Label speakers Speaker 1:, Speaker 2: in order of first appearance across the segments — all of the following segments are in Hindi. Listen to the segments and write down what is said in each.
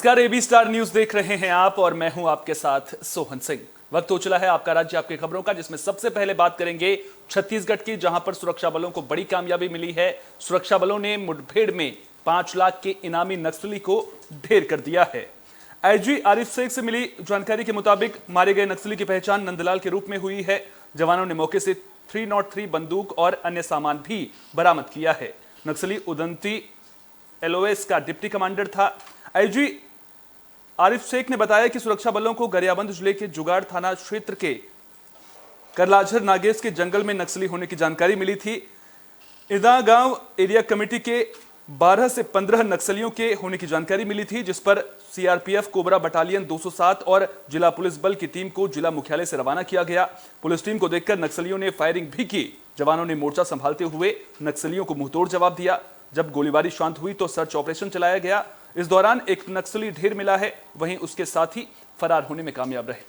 Speaker 1: नमस्कार, एबी स्टार न्यूज देख रहे हैं आप और मैं हूं आपके साथ सोहन सिंह। वक्त हो चला है आपका राज्य आपकी खबरों का, जिसमें सबसे पहले बात करेंगे छत्तीसगढ़ की, जहां पर सुरक्षा बलों को बड़ी कामयाबी मिली है। सुरक्षा बलों ने मुठभेड़ में 5 लाख के इनामी नक्सली को ढेर कर दिया है। आईजी आरिफ शेख से मिली जानकारी के मुताबिक मारे गए नक्सली की पहचान नंदलाल के रूप में हुई है। जवानों ने मौके से 303 बंदूक और अन्य सामान भी बरामद किया है। नक्सली उदंती एलओएस का डिप्टी कमांडर था। आईजी आरिफ शेख ने बताया कि सुरक्षा बलों को गरियाबंद जिले के जुगाड़ थाना क्षेत्र के करलाझर नागेश के जंगल में नक्सली होने की जानकारी मिली थी। इदा गांव एरिया कमेटी के 12 से 15 नक्सलियों के होने की जानकारी मिली थी, जिस पर सीआरपीएफ कोबरा बटालियन 207 और जिला पुलिस बल की टीम को जिला मुख्यालय से रवाना किया गया। पुलिस टीम को देखकर नक्सलियों ने फायरिंग भी की। जवानों ने मोर्चा संभालते हुए नक्सलियों को मुंहतोड़ जवाब दिया। जब गोलीबारी शांत हुई तो सर्च ऑपरेशन चलाया गया। इस दौरान एक नक्सली ढेर मिला है, वहीं उसके साथी फरार होने में कामयाब रहे।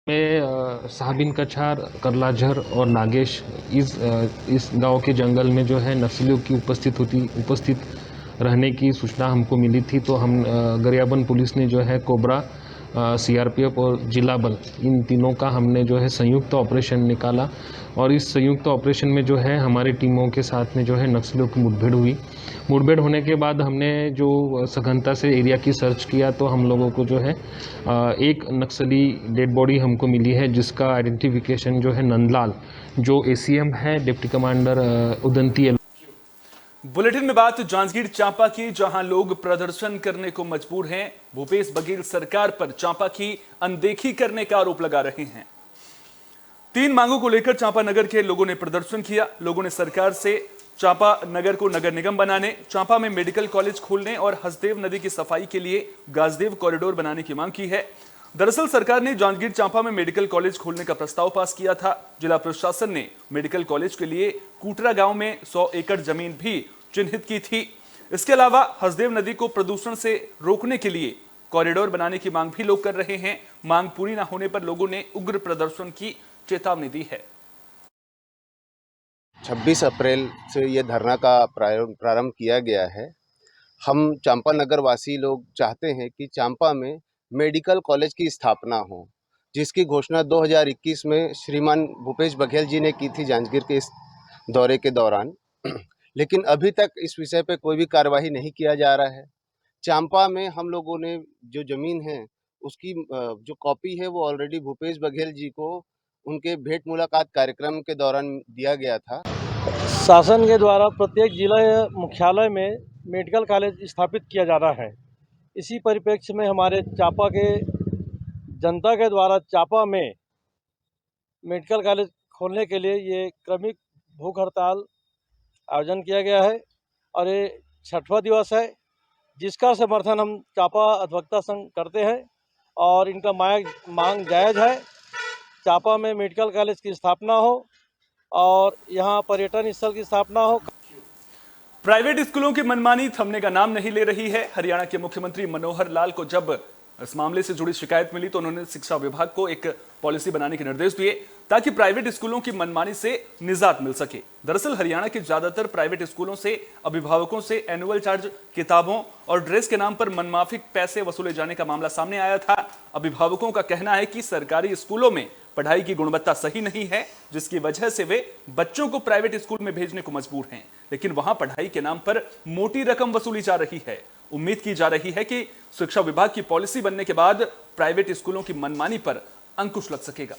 Speaker 2: में साहबिन कछार, करलाझर और नागेश इस गांव के जंगल में जो है नक्सलियों की उपस्थित रहने की सूचना हमको मिली थी। तो हम गरियाबंद पुलिस ने जो है कोबरा, सीआरपीएफ और जिला बल, इन तीनों का हमने जो है संयुक्त ऑपरेशन निकाला। और इस संयुक्त ऑपरेशन में जो है हमारी टीमों के साथ में जो है नक्सलियों की मुठभेड़ हुई। मुठभेड़ होने के बाद हमने जो सघनता से एरिया की सर्च किया तो हम लोगों को जो है एक नक्सली डेड बॉडी हमको मिली है, जिसका आइडेंटिफिकेशन जो है नंदलाल, जो एसीएम है, डिप्टी कमांडर उदंती।
Speaker 1: बुलेटिन में बात जांजगीर चांपा की, जहां लोग प्रदर्शन करने को मजबूर हैं। भूपेश बघेल सरकार पर चांपा की अनदेखी करने का आरोप लगा रहे हैं। 3 मांगों को लेकर चांपा नगर के लोगों ने प्रदर्शन किया। लोगों ने सरकार से चांपा नगर को नगर निगम बनाने, चांपा में मेडिकल कॉलेज खोलने और हसदेव नदी की सफाई के लिए गाजदेव कॉरिडोर बनाने की मांग की है। दरअसल सरकार ने जांजगीर चांपा में मेडिकल कॉलेज खोलने का प्रस्ताव पास किया था। जिला प्रशासन ने मेडिकल कॉलेज के लिए कूटरा गांव में 100 एकड़ जमीन भी चिन्हित की थी। इसके अलावा हसदेव नदी को प्रदूषण से रोकने के लिए कॉरिडोर बनाने की मांग भी लोग कर रहे हैं। मांग पूरी न होने पर लोगों ने उग्र प्रदर्शन की चेतावनी दी है।
Speaker 3: 26 अप्रैल से ये धरना का प्रारंभ किया गया है। हम चांपा नगर वासी लोग चाहते हैं कि चांपा में मेडिकल कॉलेज की स्थापना हो, जिसकी घोषणा 2021 में श्रीमान भूपेश बघेल जी ने की थी जांजगीर के इस दौरे के दौरान। लेकिन अभी तक इस विषय पे कोई भी कार्यवाही नहीं किया जा रहा है। चांपा में हम लोगों ने जो ज़मीन है उसकी जो कॉपी है वो ऑलरेडी भूपेश बघेल जी को उनके भेंट मुलाकात कार्यक्रम के दौरान दिया गया था।
Speaker 4: शासन के द्वारा प्रत्येक जिला मुख्यालय में मेडिकल कॉलेज स्थापित किया जा रहा है। इसी परिप्रेक्ष्य में हमारे चांपा के जनता के द्वारा चांपा में मेडिकल कॉलेज खोलने के लिए ये क्रमिक भूख हड़ताल आयोजन किया गया है और ये 6वां दिवस है, जिसका समर्थन हम चांपा अधिवक्ता संघ करते हैं और इनका मांग जायज़ है। चांपा में मेडिकल कॉलेज की स्थापना हो और यहाँ पर्यटन स्थल की स्थापना हो।
Speaker 1: प्राइवेट स्कूलों की मनमानी थमने का नाम नहीं ले रही है। हरियाणा के मुख्यमंत्री मनोहर लाल को जब इस मामले से जुड़ी शिकायत मिली तो उन्होंने शिक्षा विभाग को एक पॉलिसी बनाने के निर्देश दिए ताकि प्राइवेट स्कूलों की मनमानी से निजात मिल सके। दरअसल हरियाणा के ज्यादातर प्राइवेट स्कूलों से अभिभावकों से एनुअल चार्ज, किताबों और ड्रेस के नाम पर मनमाफिक पैसे वसूले जाने का मामला सामने आया था। अभिभावकों का कहना है कि सरकारी स्कूलों में पढ़ाई की गुणवत्ता सही नहीं है, जिसकी वजह से वे बच्चों को प्राइवेट स्कूल में भेजने को मजबूर हैं, लेकिन वहां पढ़ाई के नाम पर मोटी रकम वसूली जा रही है। उम्मीद की जा रही है कि शिक्षा विभाग की पॉलिसी बनने के बाद प्राइवेट स्कूलों की मनमानी पर अंकुश लग सकेगा।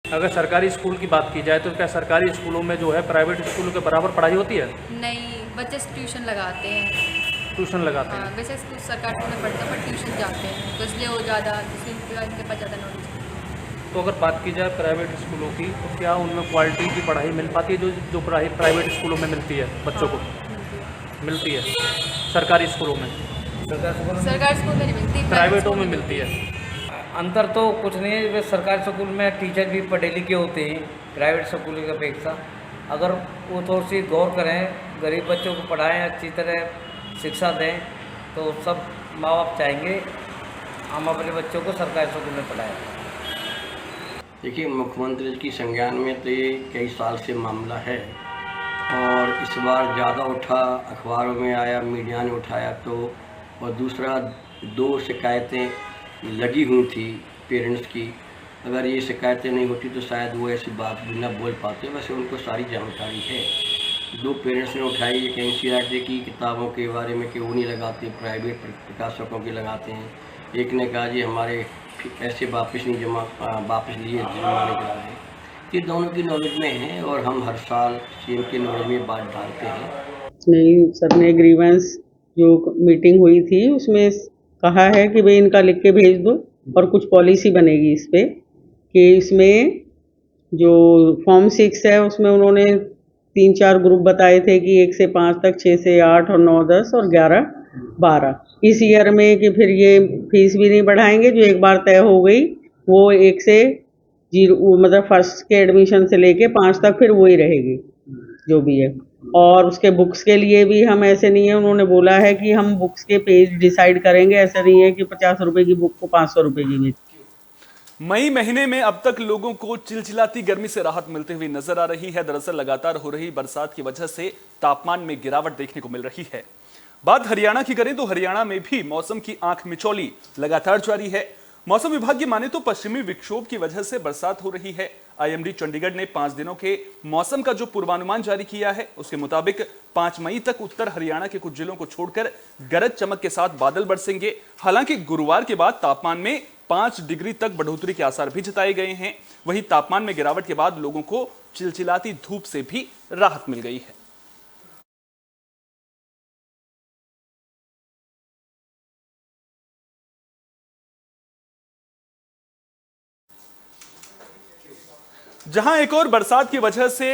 Speaker 5: अगर सरकारी स्कूल की बात की जाए तो क्या सरकारी स्कूलों में जो है प्राइवेट स्कूलों के बराबर पढ़ाई होती है?
Speaker 6: नहीं, बच्चे ट्यूशन लगाते हैं।
Speaker 5: ट्यूशन लगाते हैं?
Speaker 6: वैसे स्कूल सरकारी स्कूल में पढ़ते हैं पर ट्यूशन जाते हैं, तो इसलिए वो ज़्यादा इनके पास ज़्यादा नॉलेज।
Speaker 5: तो अगर बात की जाए प्राइवेट स्कूलों की तो क्या उनमें क्वालिटी की पढ़ाई मिल पाती है जो पढ़ाई प्राइवेट स्कूलों में मिलती है बच्चों को? मिलती है सरकारी स्कूलों में?
Speaker 6: सरकारी स्कूल में नहीं मिलती,
Speaker 5: प्राइवेटों में मिलती है।
Speaker 7: अंतर तो कुछ नहीं है। सरकारी स्कूल में टीचर भी पढ़े लिखे होते हैं प्राइवेट स्कूल की अपेक्षा। अगर वो थोड़ी सी गौर करें, गरीब बच्चों को पढ़ाएं, अच्छी तरह शिक्षा दें, तो सब माँ बाप चाहेंगे हम अपने बच्चों को सरकारी स्कूल में पढ़ाएं।
Speaker 8: देखिए, मुख्यमंत्री जी की संज्ञान में तो ये कई साल से मामला है और इस बार ज़्यादा उठा, अखबारों में आया, मीडिया ने उठाया तो। और दूसरा 2 शिकायतें लगी हुई थी पेरेंट्स की। अगर ये शिकायतें नहीं होती तो शायद वो ऐसी बात भी ना बोल पाते। वैसे उनको सारी जानकारी है। 2 पेरेंट्स ने उठाई, एक एनसीईआरटी की किताबों के बारे में कि वो नहीं लगाते, प्राइवेट प्रकाशकों के लगाते हैं। एक ने कहा जी हमारे ऐसे वापस लिए जुर्माने करा है। ये दोनों की नॉलेज में है और हम हर साल सीएम के नॉलेज में बात डालते हैं।
Speaker 9: नहीं, सर ने ग्रीवेंस जो मीटिंग हुई थी उसमें कहा है कि भाई इनका लिख के भेज दो और कुछ पॉलिसी बनेगी इस पे कि इसमें जो फॉर्म 6 है उसमें उन्होंने 3-4 ग्रुप बताए थे कि 1 से 5 तक, 6 से 8 और 9, 10 और 11, 12 इस ईयर में कि फिर ये फीस भी नहीं बढ़ाएंगे। जो एक बार तय हो गई वो 1 से 0 मतलब फर्स्ट के एडमिशन से लेके 5 तक फिर वही रहेगी जो भी है। और उसके बुक्स के लिए भी हम ऐसे नहीं है, उन्होंने बोला है कि हम बुक्स के पेज डिसाइड करेंगे। ऐसा नहीं है कि 50 रुपए की बुक को 500 रुपए की बेच।
Speaker 1: मई महीने में अब तक लोगों को चिलचिलाती गर्मी से राहत मिलती हुई नजर आ रही है। दरअसल लगातार हो रही बरसात की वजह से तापमान में गिरावट देखने को मिल रही है। बात हरियाणा की करें तो हरियाणा में भी मौसम की आंख मिचौली लगातार जारी है। मौसम विभाग की माने तो पश्चिमी विक्षोभ की वजह से बरसात हो रही है। आईएमडी चंडीगढ़ ने 5 दिनों के मौसम का जो पूर्वानुमान जारी किया है उसके मुताबिक 5 मई तक उत्तर हरियाणा के कुछ जिलों को छोड़कर गरज चमक के साथ बादल बरसेंगे। हालांकि गुरुवार के बाद तापमान में 5 डिग्री तक बढ़ोतरी के आसार भी जताए गए हैं। वहीं तापमान में गिरावट के बाद लोगों को चिलचिलाती धूप से भी राहत मिल गई है। जहां एक और बरसात की वजह से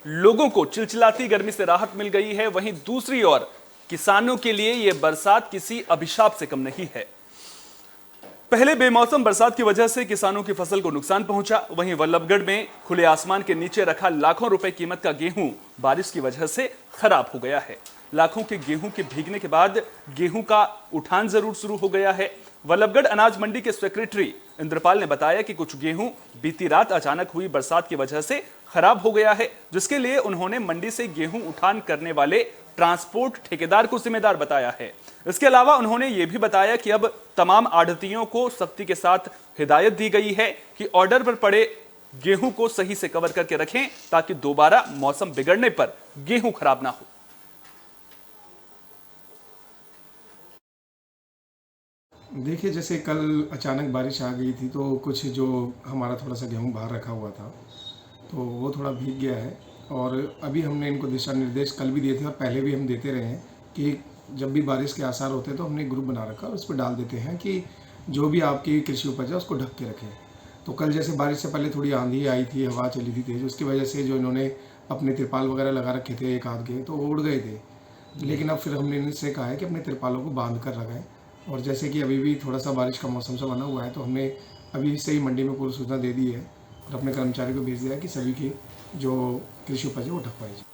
Speaker 1: लोगों को चिलचिलाती गर्मी से राहत मिल गई है, वहीं दूसरी ओर किसानों के लिए यह बरसात किसी अभिशाप से कम नहीं है। पहले बेमौसम बरसात की वजह से किसानों की फसल को नुकसान पहुंचा। वहीं वल्लभगढ़ में खुले आसमान के नीचे रखा लाखों रुपए कीमत का गेहूं बारिश की वजह से खराब हो गया है। लाखों के गेहूं के भीगने के बाद गेहूं का उठान जरूर शुरू हो गया है। वल्लभगढ़ अनाज मंडी के सेक्रेटरी इंद्रपाल ने बताया कि कुछ गेहूं बीती रात अचानक हुई बरसात की वजह से खराब हो गया है, जिसके लिए उन्होंने मंडी से गेहूं उठान करने वाले ट्रांसपोर्ट ठेकेदार को जिम्मेदार बताया है। इसके अलावा उन्होंने ये भी बताया कि अब तमाम आढ़तियों को सख्ती के साथ हिदायत दी गई है कि ऑर्डर पर पड़े गेहूं को सही से कवर करके रखें ताकि दोबारा मौसम बिगड़ने पर गेहूं खराब ना हो।
Speaker 10: देखिए, जैसे कल अचानक बारिश आ गई थी तो कुछ जो हमारा थोड़ा सा गेहूं बाहर रखा हुआ था तो वो थोड़ा भीग गया है। और अभी हमने इनको दिशा निर्देश कल भी दिए थे और पहले भी हम देते रहे हैं कि जब भी बारिश के आसार होते हैं तो हमने ग्रुप बना रखा और उस पर डाल देते हैं कि जो भी आपकी कृषि उपज है उसको ढक के रखें। तो कल जैसे बारिश से पहले थोड़ी आंधी आई थी, हवा चली थी तेज़, उसकी वजह से जो इन्होंने अपने तिरपाल वगैरह लगा रखे थे एक आध के तो वो उड़ गए थे। लेकिन अब फिर हमने इनसे कहा है कि अपने तिरपालों को बांध कर रखें। और जैसे कि अभी भी थोड़ा सा बारिश का मौसम सा बना हुआ है तो हमने अभी से ही मंडी में पूरी सूचना दे दी है और अपने कर्मचारी को भेज दिया है कि सभी की जो कृषि उपज है वो ढकवाई जाए।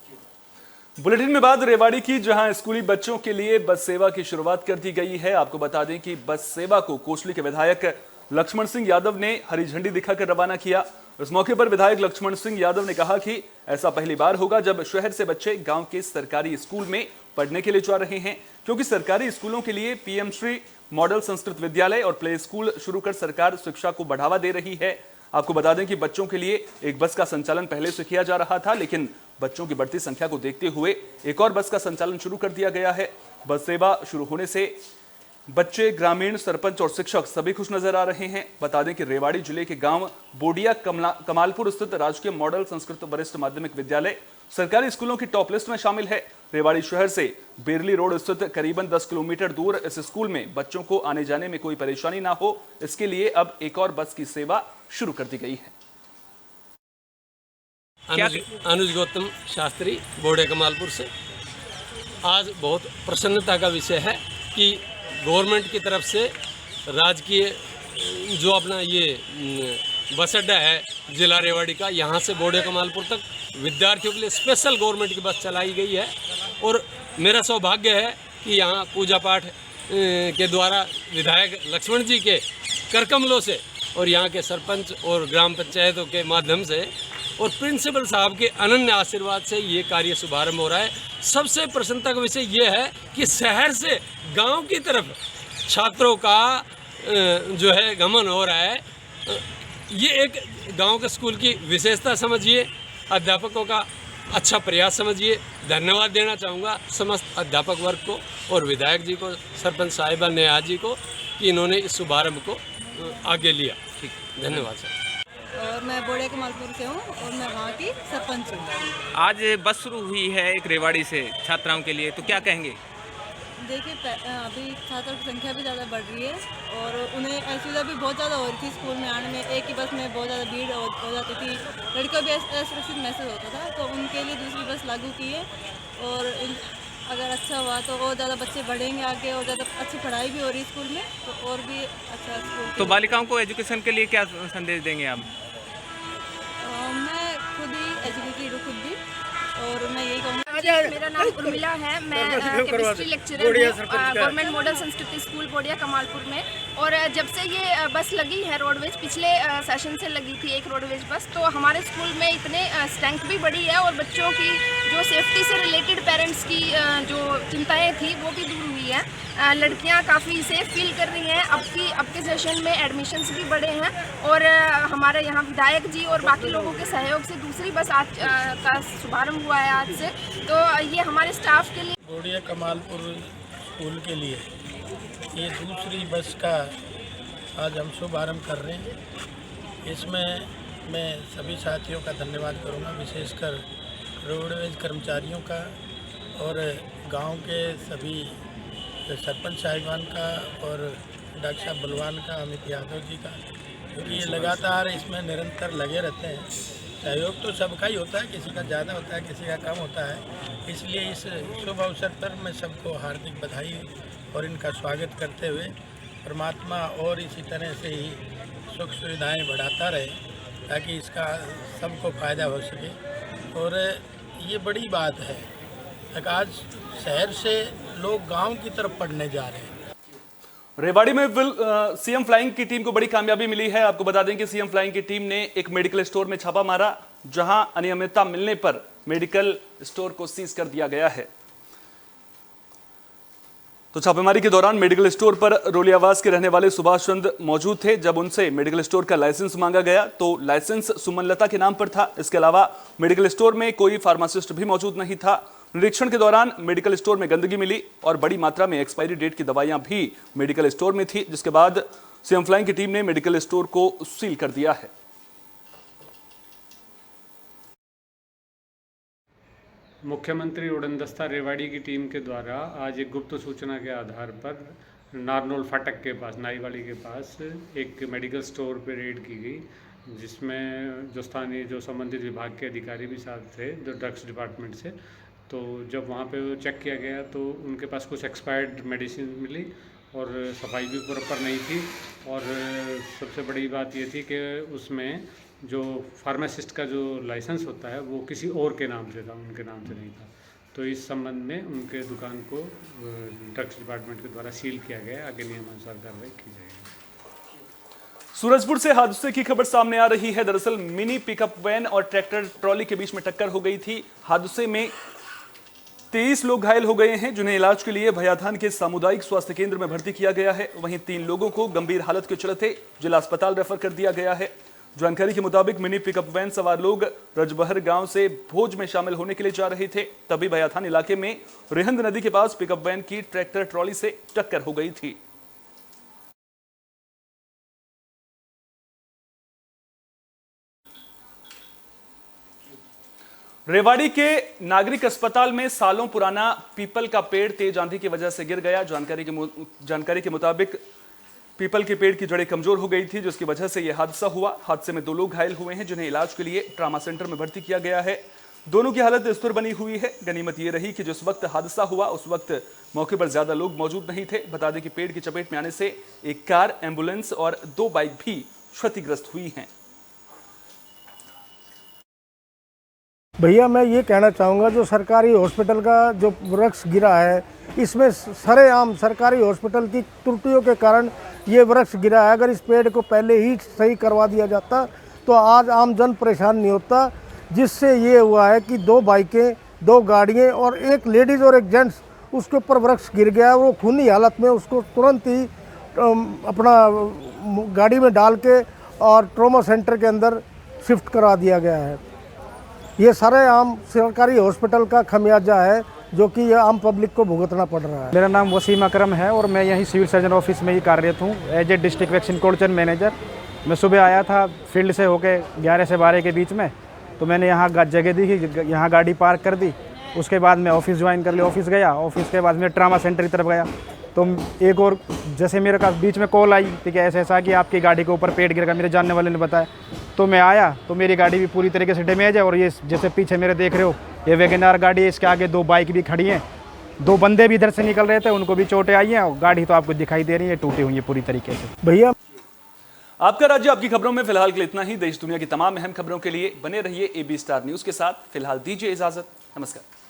Speaker 1: बुलेटिन में बात रेवाड़ी की, जहां स्कूली बच्चों के लिए बस सेवा की शुरुआत कर दी गई है। आपको बता दें कि बस सेवा को कोसली के विधायक लक्ष्मण सिंह यादव ने हरी झंडी दिखाकर रवाना किया। इस मौके पर विधायक लक्ष्मण सिंह यादव ने कहा कि ऐसा पहली बार होगा जब शहर से बच्चे गांव के सरकारी स्कूल में पढ़ने के लिए जा रहे हैं, क्योंकि सरकारी स्कूलों के लिए पीएम श्री मॉडल संस्कृत विद्यालय और प्ले स्कूल शुरू कर सरकार शिक्षा को बढ़ावा दे रही है। आपको बता दें कि बच्चों के लिए एक बस का संचालन पहले से किया जा रहा था, लेकिन बच्चों की बढ़ती संख्या को देखते हुए एक और बस का संचालन शुरू कर दिया गया है। बस सेवा शुरू होने से बच्चे, ग्रामीण, सरपंच और शिक्षक सभी खुश नजर आ रहे हैं। बता दें कि रेवाड़ी जिले के गांव बोडिया कमालपुर स्थित राजकीय मॉडल संस्कृत वरिष्ठ माध्यमिक विद्यालय सरकारी स्कूलों की टॉप लिस्ट में शामिल है। रेवाड़ी शहर से बेरली रोड स्थित करीबन 10 किलोमीटर दूर इस स्कूल में बच्चों को आने जाने में कोई परेशानी ना हो, इसके लिए अब एक और बस की सेवा शुरू कर दी गई है।
Speaker 11: अनुज गौतम शास्त्री, बोडिया कमालपुर से। आज बहुत प्रसन्नता का विषय है कि गवर्नमेंट की तरफ से राजकीय जो अपना ये बस अड्डा है जिला रेवाड़ी का, यहाँ से बोडिया कमालपुर तक विद्यार्थियों के लिए स्पेशल गवर्नमेंट की बस चलाई गई है। और मेरा सौभाग्य है कि यहाँ पूजा पाठ के द्वारा विधायक लक्ष्मण जी के करकमलों से और यहाँ के सरपंच और ग्राम पंचायतों के माध्यम से और प्रिंसिपल साहब के अनन्य आशीर्वाद से ये कार्य शुभारंभ हो रहा है। सबसे प्रसन्नता का विषय ये है कि शहर से गांव की तरफ छात्रों का जो है गमन हो रहा है। ये एक गांव के स्कूल की विशेषता समझिए, अध्यापकों का अच्छा प्रयास समझिए। धन्यवाद देना चाहूँगा समस्त अध्यापक वर्ग को और विधायक जी को, सरपंच साहिबा नेहा जी को कि इन्होंने इस शुभारंभ को आगे लिया। ठीक, धन्यवाद सर।
Speaker 6: और मैं बोड़े कमालपुर से हूँ और मैं वहाँ की सरपंच हूँ।
Speaker 12: आज बस शुरू हुई है एक रेवाड़ी से छात्राओं के लिए, तो क्या कहेंगे?
Speaker 6: देखिए अभी छात्रों की संख्या भी ज़्यादा बढ़ रही है और उन्हें असुविधा भी बहुत ज़्यादा हो रही थी स्कूल में आने में। एक ही बस में बहुत ज़्यादा भीड़ हो जाती थी, लड़कियों भी असुरक्षित महसूस होता था, तो उनके लिए दूसरी बस लागू की है। और अगर अच्छा हुआ तो और ज़्यादा बच्चे बढ़ेंगे आगे और ज़्यादा अच्छी पढ़ाई भी हो रही है स्कूल में, तो और भी अच्छा स्कूल।
Speaker 12: तो बालिकाओं को एजुकेशन के लिए क्या संदेश देंगे आप?
Speaker 6: मैं खुद ही एजुकेटेड हूँ खुद भी, और मैं यही कहूँगा।
Speaker 13: मेरा नाम उर्मिला है, मैं केमिस्ट्री लेक्चरर हूँ गवर्नमेंट मॉडल संस्कृति स्कूल बोड़िया कमालपुर में। और जब से ये बस लगी है रोडवेज, पिछले सेशन से लगी थी एक रोडवेज बस, तो हमारे स्कूल में इतने स्ट्रेंथ भी बढ़ी है और बच्चों की जो सेफ्टी से रिलेटेड पेरेंट्स की जो चिंताएं थी वो भी दूर हुई है। लड़कियां काफ़ी सेफ फील कर रही हैं। अब के सेशन में एडमिशन्स भी बढ़े हैं और हमारे यहाँ विधायक जी और बाकी लोगों के सहयोग से दूसरी बस आज का शुभारंभ हुआ है आज से, तो ये हमारे स्टाफ के लिए।
Speaker 14: बोड़िया कमालपुर स्कूल के लिए ये दूसरी बस का आज हम शुभारंभ कर रहे हैं। इसमें मैं सभी साथियों का धन्यवाद करूँगा, विशेषकर रोडवेज कर्मचारियों का और गांव के सभी सरपंच साहिबान का और डॉक्टर साहब बलवान का, अमित यादव जी का, क्योंकि ये लगातार इसमें निरंतर लगे रहते हैं। सहयोग तो सबका ही होता है, किसी का ज़्यादा होता है, किसी का कम होता है। इसलिए इस शुभ अवसर पर मैं सबको हार्दिक बधाई और इनका स्वागत करते हुए परमात्मा और इसी तरह से ही सुख सुविधाएं बढ़ाता रहे ताकि इसका सबको फ़ायदा हो सके। और ये बड़ी बात है कि आज शहर से लोग गांव की तरफ पढ़ने जा रहे हैं।
Speaker 1: रेवाड़ी में सीएम फ्लाइंग की टीम को बड़ी कामयाबी मिली है। आपको बता दें कि सीएम फ्लाइंग की टीम ने एक मेडिकल स्टोर में छापा मारा, जहां अनियमितता मिलने पर मेडिकल स्टोर को सीज कर दिया गया है। तो छापेमारी के दौरान मेडिकल स्टोर पर रोलियावास के रहने वाले सुभाष चंद्र मौजूद थे। जब उनसे मेडिकल स्टोर का लाइसेंस मांगा गया तो लाइसेंस सुमनलता के नाम पर था। इसके अलावा मेडिकल स्टोर में कोई फार्मासिस्ट भी मौजूद नहीं था। निरीक्षण के दौरान मेडिकल स्टोर में गंदगी मिली और बड़ी मात्रा में एक्सपायरी डेट की दवाइयां भी मेडिकल स्टोर में थी, जिसके बाद सीएम फ्लाइंग की टीम ने मेडिकल स्टोर को सील कर दिया है।
Speaker 15: मुख्यमंत्री उड़नदस्ता रेवाड़ी की टीम के द्वारा आज एक गुप्त सूचना के आधार पर नारनौल फाटक के पास, नाईवाड़ी के पास एक मेडिकल स्टोर पर रेड की गई, जिसमें जो स्थानीय जो संबंधित विभाग के अधिकारी भी साथ थे, जो ड्रग्स डिपार्टमेंट से। तो जब वहाँ पे चेक किया गया तो उनके पास कुछ एक्सपायर्ड मेडिसिन मिली और सफाई भी प्रॉपर नहीं थी। और सबसे बड़ी बात ये थी कि उसमें जो फार्मासिस्ट का जो लाइसेंस होता है वो किसी और के नाम से था, उनके नाम से नहीं था। तो इस संबंध में उनके दुकान को ड्रग्स डिपार्टमेंट के द्वारा सील किया गया। आगे नियमानुसार कार्रवाई की जाएगी।
Speaker 1: सूरजपुर से हादसे की खबर सामने आ रही है। दरअसल मिनी पिकअप वैन और ट्रैक्टर ट्रॉली के बीच में टक्कर हो गई थी। हादसे में 23 लोग घायल हो गए हैं, जिन्हें इलाज के लिए भयाथान के सामुदायिक स्वास्थ्य केंद्र में भर्ती किया गया है। वहीं 3 लोगों को गंभीर हालत के चलते जिला अस्पताल रेफर कर दिया गया है। जानकारी के मुताबिक मिनी पिकअप वैन सवार लोग रजबहर गांव से भोज में शामिल होने के लिए जा रहे थे। तभी भयाथान इलाके में रेहंद नदी के पास पिकअप वैन की ट्रैक्टर ट्रॉली से टक्कर हो गई थी। रेवाड़ी के नागरिक अस्पताल में सालों पुराना पीपल का पेड़ तेज आंधी की वजह से गिर गया। जानकारी के मुताबिक पीपल के पेड़ की जड़ें कमजोर हो गई थी, जिसकी वजह से यह हादसा हुआ। हादसे में 2 लोग घायल हुए हैं, जिन्हें इलाज के लिए ट्रामा सेंटर में भर्ती किया गया है। दोनों की हालत स्थिर बनी हुई है। गनीमत यह रही कि जिस वक्त हादसा हुआ उस वक्त मौके पर ज्यादा लोग मौजूद नहीं थे। बता दें कि पेड़ की चपेट में आने से एक कार, एम्बुलेंस और 2 बाइक भी क्षतिग्रस्त हुई हैं।
Speaker 16: भैया मैं ये कहना चाहूँगा, जो सरकारी हॉस्पिटल का जो वृक्ष गिरा है, इसमें सरेआम सरकारी हॉस्पिटल की त्रुटियों के कारण ये वृक्ष गिरा है। अगर इस पेड़ को पहले ही सही करवा दिया जाता तो आज आम जन परेशान नहीं होता। जिससे ये हुआ है कि 2 बाइकें, 2 गाड़ियाँ और एक लेडीज़ और एक जेंट्स उसके ऊपर वृक्ष गिर गया। वो खूनी हालत में उसको तुरंत ही अपना गाड़ी में डाल के और ट्रॉमा सेंटर के अंदर शिफ्ट करा दिया गया है। ये सारे आम सरकारी हॉस्पिटल का खमियाजा है जो कि ये आम पब्लिक को भुगतना पड़ रहा है।
Speaker 17: मेरा नाम वसीम अकरम है और मैं यहीं सिविल सर्जन ऑफिस में ही कार्यरत हूँ as a district vaccine cold chain manager. मैं सुबह आया था फील्ड से होके 11 से 12 के बीच में, तो मैंने यहाँ जगह दी कि यहाँ गाड़ी पार्क कर दी। उसके बाद मैं ऑफिस ज्वाइन कर लिया, ऑफिस गया। ऑफिस के बाद मैं ट्रामा सेंटर की तरफ गया तो एक और जैसे मेरे पास बीच में कॉल आई कि ऐसा कि आपकी गाड़ी के ऊपर पेड़ गिर, मेरे जानने वाले ने बताया। तो मैं आया तो मेरी गाड़ी भी पूरी तरीके से डैमेज है और ये जैसे पीछे मेरे देख रहे हो ये वैगनआर गाड़ी है, इसके आगे 2 बाइक भी खड़ी हैं। 2 बंदे भी इधर से निकल रहे थे, उनको भी चोटें आई हैं और गाड़ी तो आपको दिखाई दे रही है टूटी हुई है पूरी तरीके से।
Speaker 16: भैया
Speaker 1: आपका राज्य आपकी खबरों में फिलहाल के लिए इतना ही। देश दुनिया की तमाम अहम खबरों के लिए बने रहिए AB स्टार न्यूज के साथ। फिलहाल दीजिए इजाजत, नमस्कार।